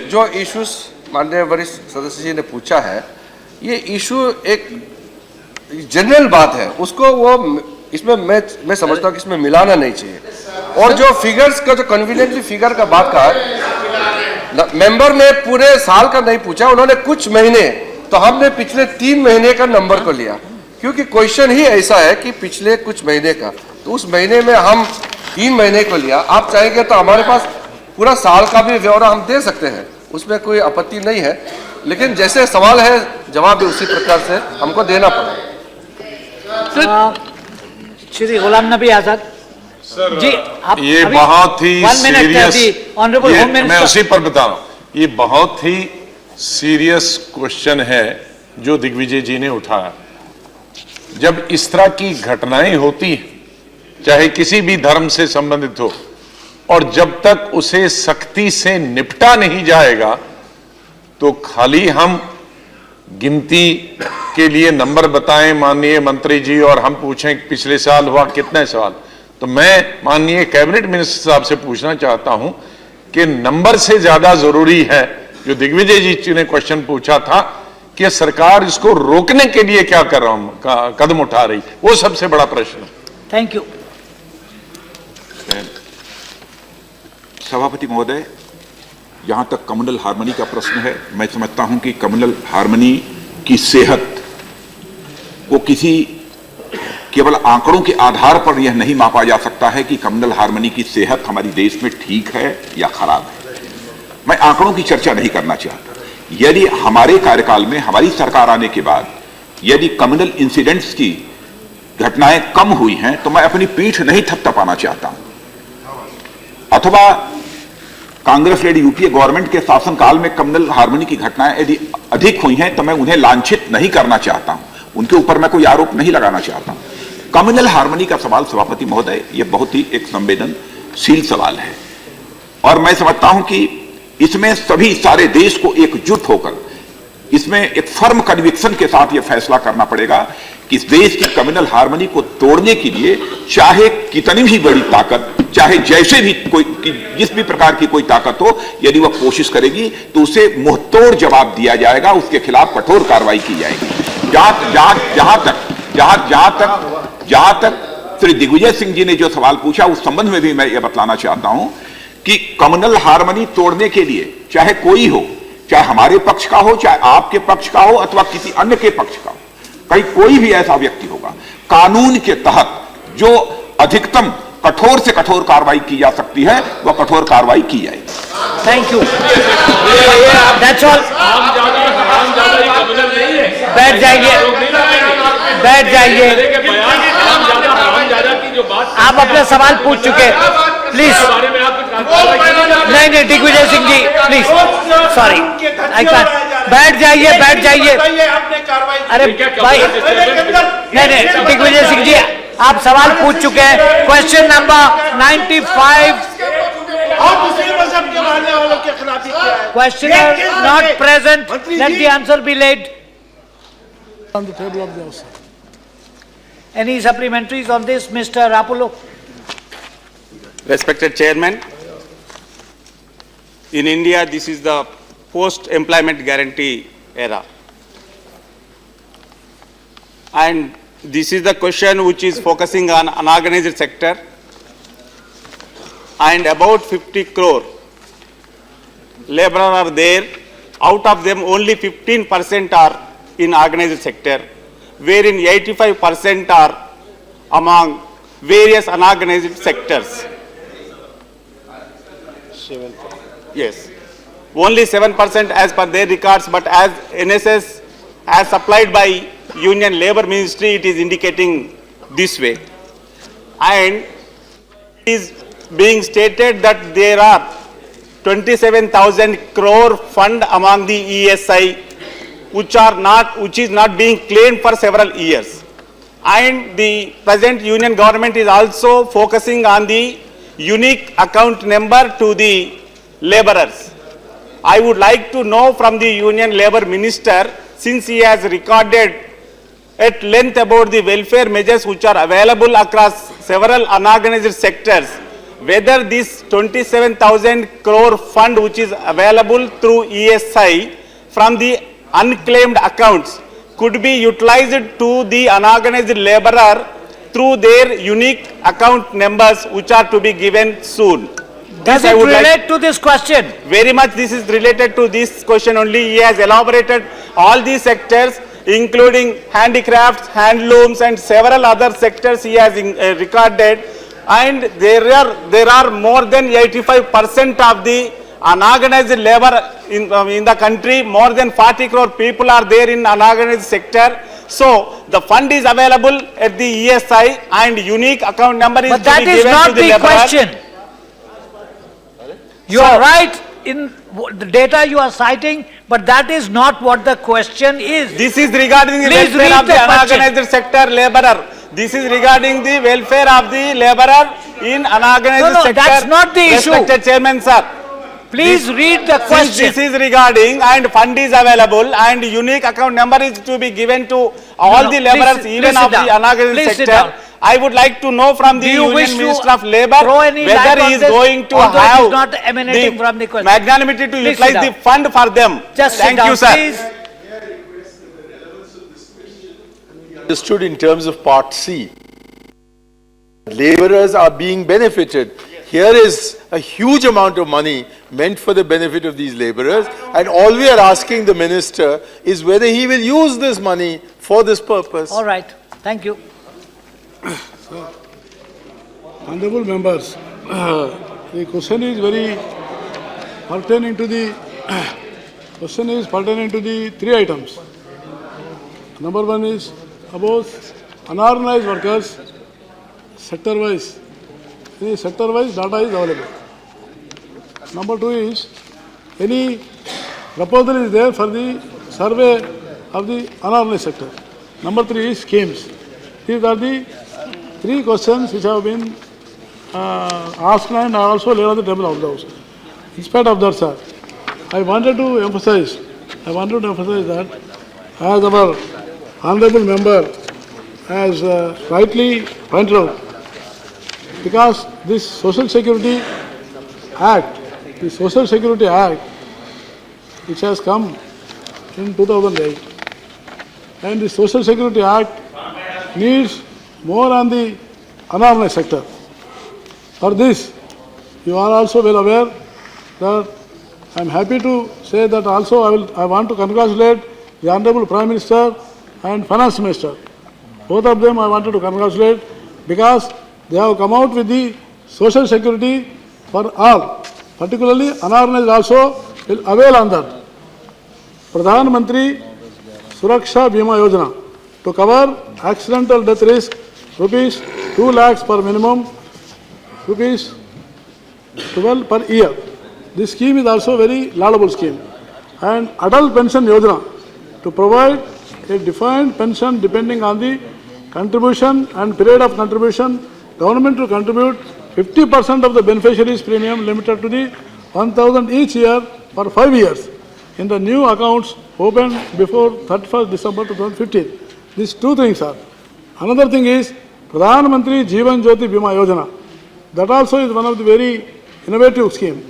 O: जो इश्यूज माननीय वरिष्ठ सदस्य जी ने पूछा है, ये इशू एक जनरल बात है, उसको वो इसमें मैं समझता हूँ कि इसमें मिलाना नहीं चाहिए। और जो फिगर्स का, जो कन्वीनियंटली फिगर का बात कहा, मेंबर ने पूरे साल का नहीं पूछा, उन्होंने कुछ महीने, तो हमने पिछले 3 महीने का नंबर को लिया, क्योंकि क्वेश्चन ही ऐसा है कि पिछले कुछ महीने का, तो उस महीने में हम 3 महीने को लिया। आप चाहेंगे तो हमारे पास पूरा साल का भी ब्यौरा हम दे सकते हैं, उसमें कोई आपत्ति नहीं है, लेकिन जैसे सवाल है जवाब भी उसी प्रकार से हमको देना पड़ा।
B: श्री गुलाम नबी आजाद जी, आप
A: ये बहुत ही सीरियस,
B: ऑनरेबल होम मिनिस्टर,
A: मैं उसी पर बता रहा हूं, ये बहुत ही सीरियस क्वेश्चन है जो दिग्विजय जी ने उठाया। जब इस तरह की घटनाएं होती हैं, चाहे किसी भी धर्म से संबंधित हो, और जब तक उसे सख्ती से निपटा नहीं जाएगा, तो खाली हम गिनती के लिए नंबर बताएं माननीय मंत्री जी और हम पूछें पिछले साल हुआ कितने सवाल, तो मैं माननीय कैबिनेट मिनिस्टर साहब से पूछना चाहता हूं कि नंबर से ज्यादा जरूरी है जो दिग्विजय जी ने क्वेश्चन पूछा था कि सरकार इसको रोकने के लिए क्या कदम उठा रही, वो सबसे बड़ा प्रश्न है।
B: Thank you.
I: सभापति महोदय, जहां तक कम्युनल हार्मनी का प्रश्न है, मैं समझता हूं कि कम्युनल हार्मनी की सेहत को किसी केवल आंकड़ों के आधार पर यह नहीं मापा जा सकता है कि कम्युनल हार्मनी की सेहत हमारे देश में ठीक है या खराब है। मैं आंकड़ों की चर्चा नहीं करना चाहता। यदि हमारे कार्यकाल में, हमारी सरकार आने के बाद, यदि कम्युनल इंसिडेंट्स की घटनाएं कम हुई हैं, तो मैं अपनी पीठ नहीं थपथपाना चाहता हूं। अथवा कांग्रेस लेडी यूपीए गवर्नमेंट के शासनकाल में कम्युनल हार्मनी की घटनाएं यदि अधिक हुई हैं, तो मैं उन्हें लांछित नहीं करना चाहता हूं, उनके ऊपर मैं कोई आरोप नहीं लगाना चाहता हूं। कम्युनल हार्मनी का सवाल सभापति महोदय, यह बहुत ही एक संवेदनशील सवाल है, और मैं समझता हूं कि इसमें सभी सारे देश को एकजुट होकर इसमें एक फर्म कन्विक्शन के साथ यह फैसला करना पड़ेगा कि इस देश की कम्युनल हार्मनी को तोड़ने के लिए चाहे कितनी भी बड़ी ताकत, चाहे जैसे भी जिस भी प्रकार की कोई ताकत हो, यदि वह कोशिश करेगी तो उसे मुंहतोड़ जवाब दिया जाएगा, उसके खिलाफ कठोर कार्रवाई की जाएगी। जहां तक श्री दिग्विजय सिंह जी ने जो सवाल पूछा, उस संबंध में भी मैं यह बतलाना चाहता हूं कि कम्युनल हार्मनी तोड़ने के लिए चाहे कोई हो, चाहे हमारे पक्ष का हो, चाहे आपके पक्ष का हो, अथवा किसी अन्य के पक्ष का हो, कहीं कोई भी ऐसा व्यक्ति होगा, कानून के तहत जो अधिकतम कठोर से कठोर कार्रवाई की जा सकती है, वह कठोर कार्रवाई की जाएगी।
B: Thank you. That's all. बैठ जाइए, बैठ जाइए। आप अपना सवाल पूछ चुके हैं, प्लीज। नहीं, Digvijay Singh ji, please, sorry, I can. बैठ जाइए, बैठ जाइए। अरे भाई, नहीं, दिग्विजय सिंह जी, आप सवाल पूछ चुके हैं। Question number 95। Questioner not present. Let the answer be laid.
L: On the table of the House.
B: Any supplementaries on this, Mr. Rapullo?
H: Respected Chairman, in India, this is the post-employment guarantee era. And this is the question which is focusing on unorganized sector, and about 50 crore laborers are there. Out of them, only 15% are in organized sector, wherein 85% are among various unorganized sectors. 7%. Yes. Only 7% as per their records, but as NSS as supplied by Union Labour Ministry, it is indicating this way. And it is being stated that there are 27,000 crore fund among the ESI which is not being claimed for several years. And the present union government is also focusing on the unique account number to the laborers. I would like to know from the Union Labour Minister, since he has recorded at length about the welfare measures which are available across several unorganized sectors, whether this 27,000 crore fund which is available through ESI from the unclaimed accounts could be utilized to the unorganized laborer through their unique account numbers which are to be given soon.
B: Does it relate to this question?
H: Very much this is related to this question only. He has elaborated all these sectors, including handicrafts, handlooms and several other sectors he has recorded. And there are more than 85% of the unorganized labor in the country. More than 40 crore people are there in unorganized sector. So the fund is available at the ESI and unique account number is to be given to the laborer. But that is not the question.
B: You are right in the data you are citing, but that is not what the question is.
H: This is regarding the welfare of the unorganized sector laborer. This is regarding the welfare of the laborer in unorganized sector.
B: No, that's not the issue.
H: Respected Chairman, sir.
B: Please read the question.
H: This is regarding and fund is available and unique account number is to be given to all the laborers even of the unorganized sector. I would like to know from the Union Minister of Labour whether he is going to have the magnanimity to utilize the fund for them. Thank you, sir.
V: Understood in terms of Part C. Laborers are being benefited. Here is a huge amount of money meant for the benefit of these laborers, and all we are asking the minister is whether he will use this money for this purpose.
B: All right. Thank you.
L: Honorable members, the question is very pertaining to the three items. Number one is about unorganized workers sector-wise. The sector-wise data is available. Number two is any proposal is there for the survey of the unorganized sector. Number three is schemes. These are the three questions which have been asked and also laid on the table of the House. In spite of that, sir, I wanted to emphasize that as our honorable member has rightly pointed out, because this Social Security Act, which has come in 2008, and the Social Security Act needs more on the unorganized sector. For this, you are also well aware that I am happy to say that also I want to congratulate the Honorable Prime Minister and Finance Minister. Both of them I wanted to congratulate because they have come out with the Social Security for all, particularly unorganized also will avail on that. Pradhan Mantri Suraksha Bima Yojana to cover accidental death risk, rupees 2 lakhs per minimum, rupees 12 per year. This scheme is also a very laudable scheme. And Adult Pension Yojana to provide a defined pension depending on the contribution and period of contribution. Government to contribute 50% of the beneficiaries' premium limited to the 1,000 each year for 5 years in the new accounts opened before 31st December 2015. These two things are. Another thing is Pradhan Mantri Jeevan Jyoti Bima Yojana. That also is one of the very innovative scheme.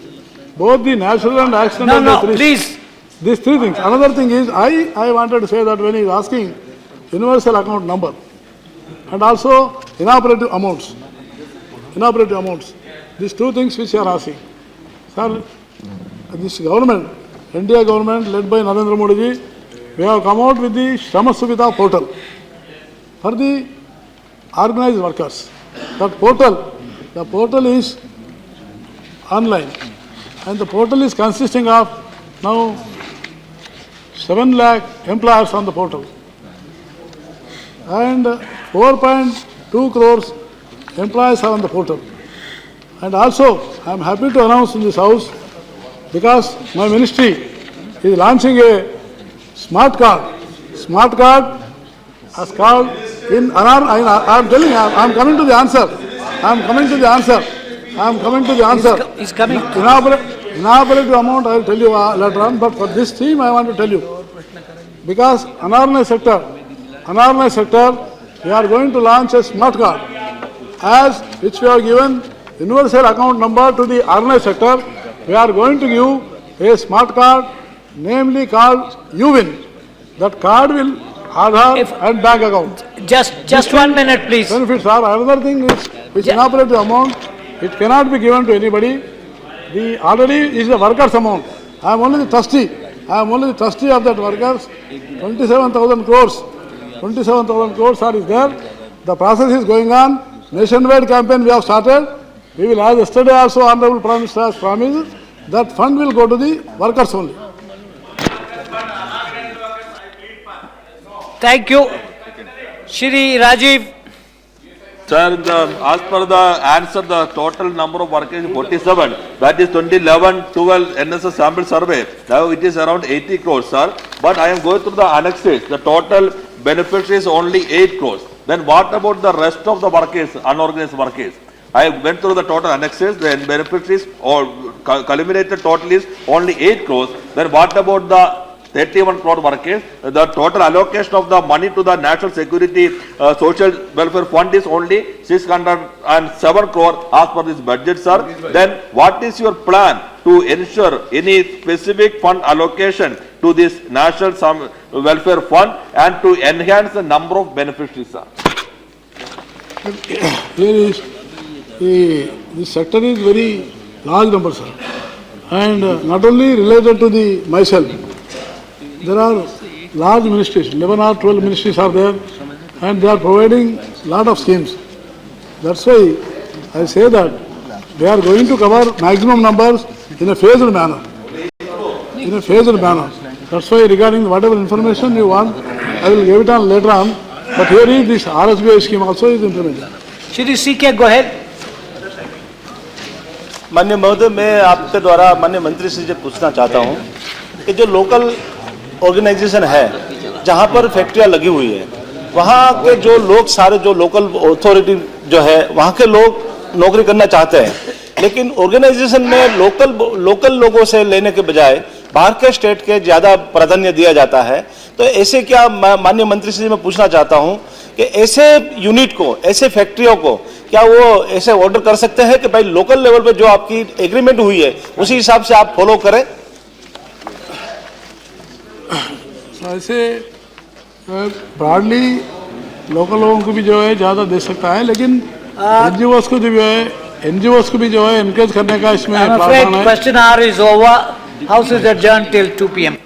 L: Both the natural and accidental death risk.
B: Please.
L: These three things. Another thing is, I wanted to say that when he is asking universal account number and also inoperative amounts, these two things which you are asking. Sir, this government, India government led by Narendra Modi ji, we have come out with the Shrama Suvidha portal for the organized workers. That portal, the portal is online and the portal is consisting of now 7 lakh employers on the portal and 4.2 crores employees are on the portal. And also, I am happy to announce in this house, because my ministry is launching a smart card. Smart card as called in I am telling you, I am coming to the answer.
B: He's coming.
L: Inoperative amount I will tell you later on, but for this theme I want to tell you. Because unorganized sector, we are going to launch a smart card as which we have given universal account number to the organized sector. We are going to give a smart card, namely called UWIN. That card will Aadhaar and bank account.
B: Just 1 minute, please.
L: Benefits are another thing is which inoperative amount, it cannot be given to anybody. The already is the workers amount. I am only the trustee. Of that workers. 27,000 crores. 27,000 crores is there. The process is going on. Nationwide campaign we have started. We will, as yesterday also Honorable Prime Minister has promised, that fund will go to the workers only.
B: Thank you. Shri Rajiv.
F: Sir, as per the answer, the total number of workers is 47. That is 2011-12 NSS sample survey. Now it is around 80 crores, sir. But I am going through the annexes. The total benefit is only 8 crores. Then what about the rest of the workers, unorganized workers? I went through the total annexes. The beneficiaries or culminated total is only 8 crores. Then what about the 31 crore workers? The total allocation of the money to the National Security Social Welfare Fund is only 607 crore as per this budget, sir. Then what is your plan to ensure any specific fund allocation to this National Welfare Fund and to enhance the number of beneficiaries, sir?
L: Here is this sector is very large number, sir, and not only related to the myself. There are large ministries, 11 or 12 ministries are there, and they are providing lot of schemes. That's why I say that they are going to cover maximum numbers in a phased manner. That's why regarding whatever information you want, I will give it on later on. But here is this RSBI scheme also is implemented.
B: Shri CK, go ahead.
J: माननीय महोदय, मैं आपके द्वारा माननीय मंत्री से पूछना चाहता हूँ कि जो लोकल ऑर्गेनाइजेशन है जहाँ पर फैक्ट्रियाँ लगी हुई है, वहाँ के जो लोग सारे जो लोकल अथॉरिटी जो है वहाँ के लोग नौकरी करना चाहते हैं, लेकिन ऑर्गेनाइजेशन में लोकल लोगों से लेने के बजाय बाहर के स्टेट के ज़्यादा प्राधान्य दिया जाता है। तो ऐसे क्या माननीय मंत्री से मैं पूछना चाहता हूँ कि ऐसे यूनिट को, ऐसे फैक्ट्रियों को क्या वो ऐसे ऑर्डर कर सकते हैं कि भाई लोकल लेवल पे जो आपकी एग्रीमेंट हुई है उसी हिसाब से आप फॉलो करें?
L: ऐसे ब्रॉडली लोकल लोगों को भी जो है ज़्यादा दे सकता है, लेकिन एनजीओस को जो भी जो है एनकरेज करने का इसमें प्रावधान है।
B: Question hour is over. House is adjourned till 2 p.m.